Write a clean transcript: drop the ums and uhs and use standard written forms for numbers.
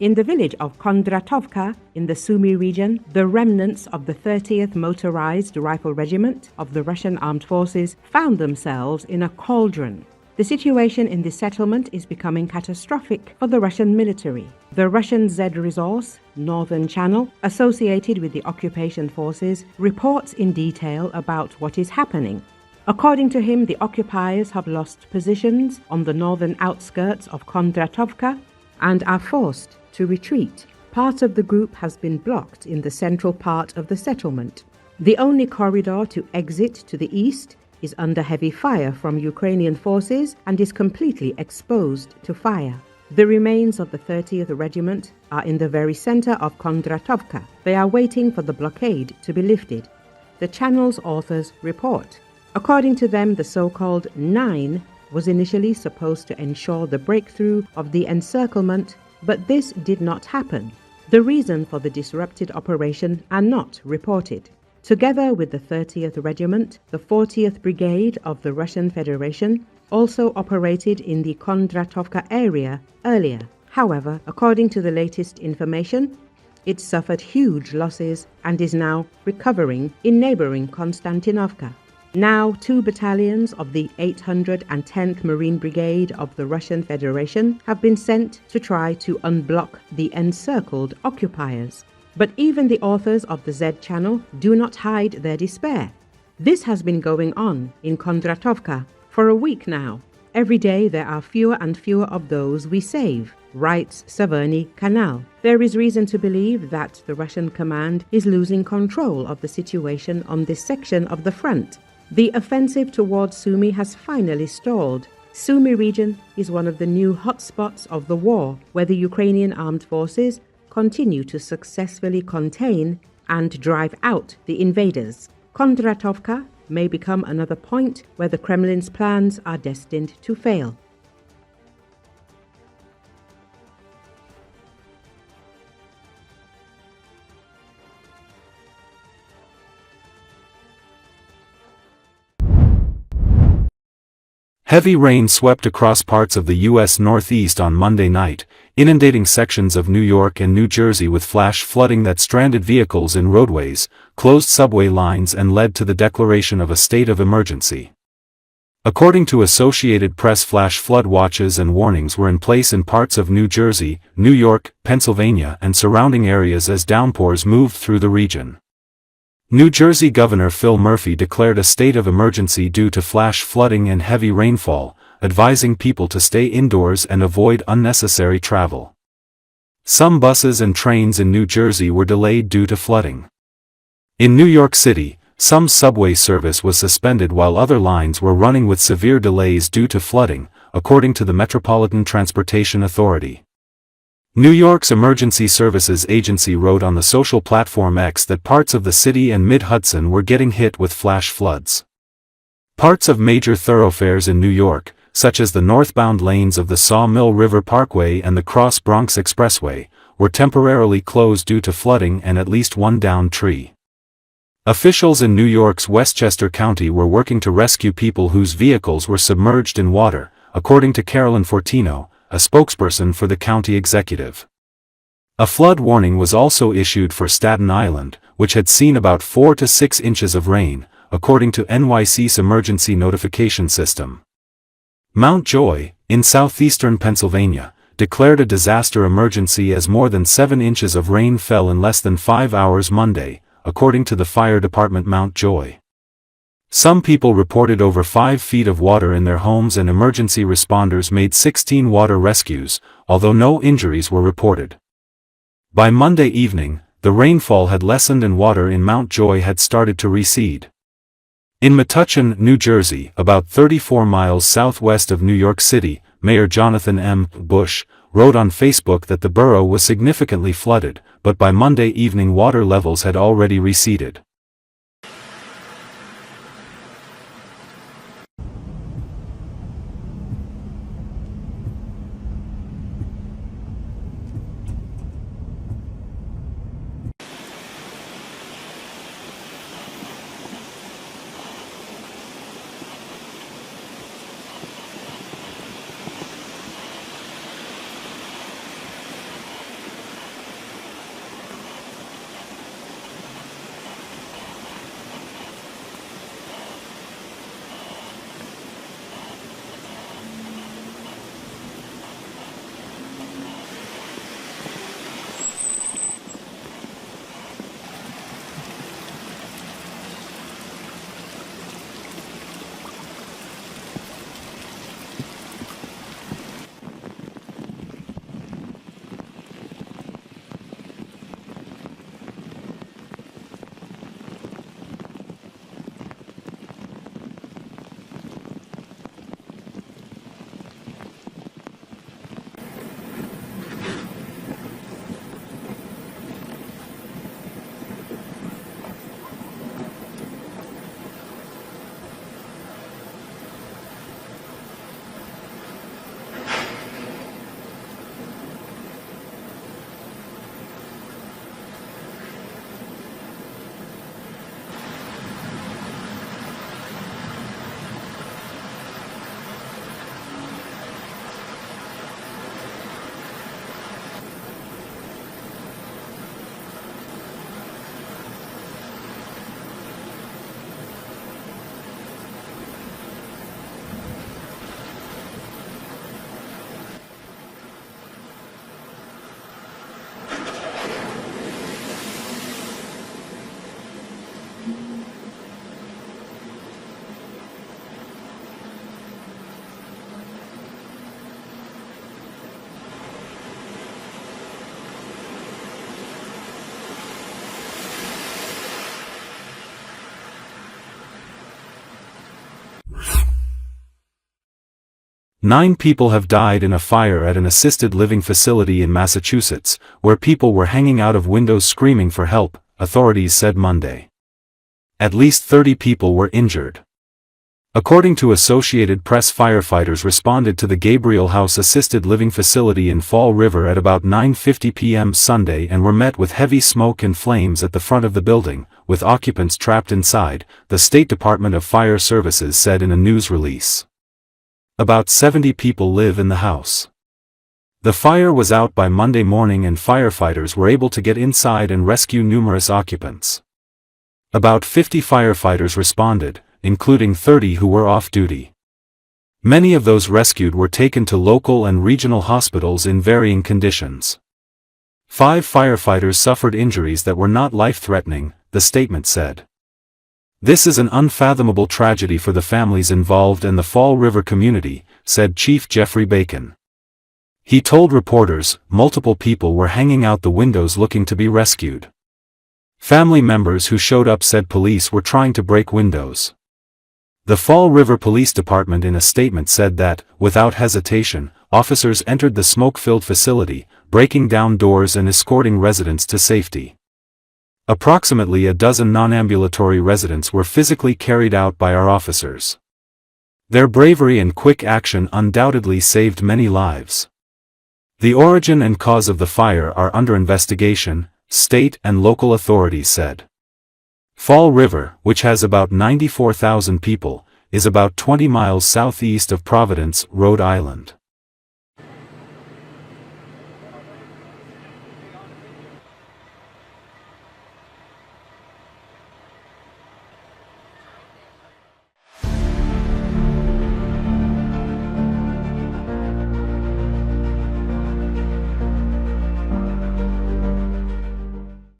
In the village of Kondratovka in the Sumy region, the remnants of the 30th Motorized Rifle Regiment of the Russian Armed Forces found themselves in a cauldron. The situation in this settlement is becoming catastrophic for the Russian military. The Russian Z Resource, Northern Channel, associated with the occupation forces, reports in detail about what is happening. According to him, the occupiers have lost positions on the northern outskirts of Kondratovka and are forced to retreat. Part of the group has been blocked in the central part of the settlement. The only corridor to exit to the east is under heavy fire from Ukrainian forces and is completely exposed to fire. The remains of the 30th Regiment are in the very center of Kondratovka. They are waiting for the blockade to be lifted. The channel's authors report. According to them, the so-called 9 was initially supposed to ensure the breakthrough of the encirclement, but this did not happen. The reason for the disrupted operation are not reported. Together with the 30th Regiment, the 40th Brigade of the Russian Federation also operated in the Kondratovka area earlier. However, according to the latest information, it suffered huge losses and is now recovering in neighboring Konstantinovka. Now, 2 battalions of the 810th Marine Brigade of the Russian Federation have been sent to try to unblock the encircled occupiers. But even the authors of the Z channel do not hide their despair. This has been going on in Kondratovka for a week now. Every day there are fewer and fewer of those we save, writes Severny Kanal. There is reason to believe that the Russian command is losing control of the situation on this section of the front. The offensive towards Sumy has finally stalled. Sumy region is one of the new hotspots of the war, where the Ukrainian armed forces continue to successfully contain and drive out the invaders. Kondratovka may become another point where the Kremlin's plans are destined to fail. Heavy rain swept across parts of the U.S. Northeast on Monday night, inundating sections of New York and New Jersey with flash flooding that stranded vehicles in roadways, closed subway lines and led to the declaration of a state of emergency. According to Associated Press, flash flood watches and warnings were in place in parts of New Jersey, New York, Pennsylvania and surrounding areas as downpours moved through the region. New Jersey Governor Phil Murphy declared a state of emergency due to flash flooding and heavy rainfall, advising people to stay indoors and avoid unnecessary travel. Some buses and trains in New Jersey were delayed due to flooding. In New York City, some subway service was suspended while other lines were running with severe delays due to flooding, according to the Metropolitan Transportation Authority. New York's Emergency Services Agency wrote on the social platform X that parts of the city and Mid-Hudson were getting hit with flash floods. Parts of major thoroughfares in New York, such as the northbound lanes of the Sawmill River Parkway and the Cross Bronx Expressway, were temporarily closed due to flooding and at least one downed tree. Officials in New York's Westchester County were working to rescue people whose vehicles were submerged in water, according to Carolyn Fortino, a spokesperson for the county executive. A flood warning was also issued for Staten Island, which had seen about 4 to 6 inches of rain, according to NYC's emergency notification system. Mount Joy, in southeastern Pennsylvania, declared a disaster emergency as more than 7 inches of rain fell in less than 5 hours Monday, according to the fire department Mount Joy. Some people reported over 5 feet of water in their homes and emergency responders made 16 water rescues, although no injuries were reported. By Monday evening, the rainfall had lessened and water in Mount Joy had started to recede. In Metuchen, New Jersey, about 34 miles southwest of New York City, Mayor Jonathan M. Bush wrote on Facebook that the borough was significantly flooded, but by Monday evening water levels had already receded. 9 people have died in a fire at an assisted living facility in Massachusetts, where people were hanging out of windows screaming for help, authorities said Monday. At least 30 people were injured. According to Associated Press, firefighters responded to the Gabriel House assisted living facility in Fall River at about 9:50 p.m. Sunday and were met with heavy smoke and flames at the front of the building, with occupants trapped inside, the State Department of Fire Services said in a news release. About 70 people live in the house. The fire was out by Monday morning and firefighters were able to get inside and rescue numerous occupants. About 50 firefighters responded, including 30 who were off duty. Many of those rescued were taken to local and regional hospitals in varying conditions. 5 firefighters suffered injuries that were not life-threatening, the statement said. This is an unfathomable tragedy for the families involved and the Fall River community, said Chief Jeffrey Bacon. He told reporters, multiple people were hanging out the windows looking to be rescued. Family members who showed up said police were trying to break windows. The Fall River Police Department in a statement said that, without hesitation, officers entered the smoke-filled facility, breaking down doors and escorting residents to safety. Approximately a dozen non-ambulatory residents were physically carried out by our officers. Their bravery and quick action undoubtedly saved many lives. The origin and cause of the fire are under investigation, state and local authorities said. Fall River, which has about 94,000 people, is about 20 miles southeast of Providence, Rhode Island.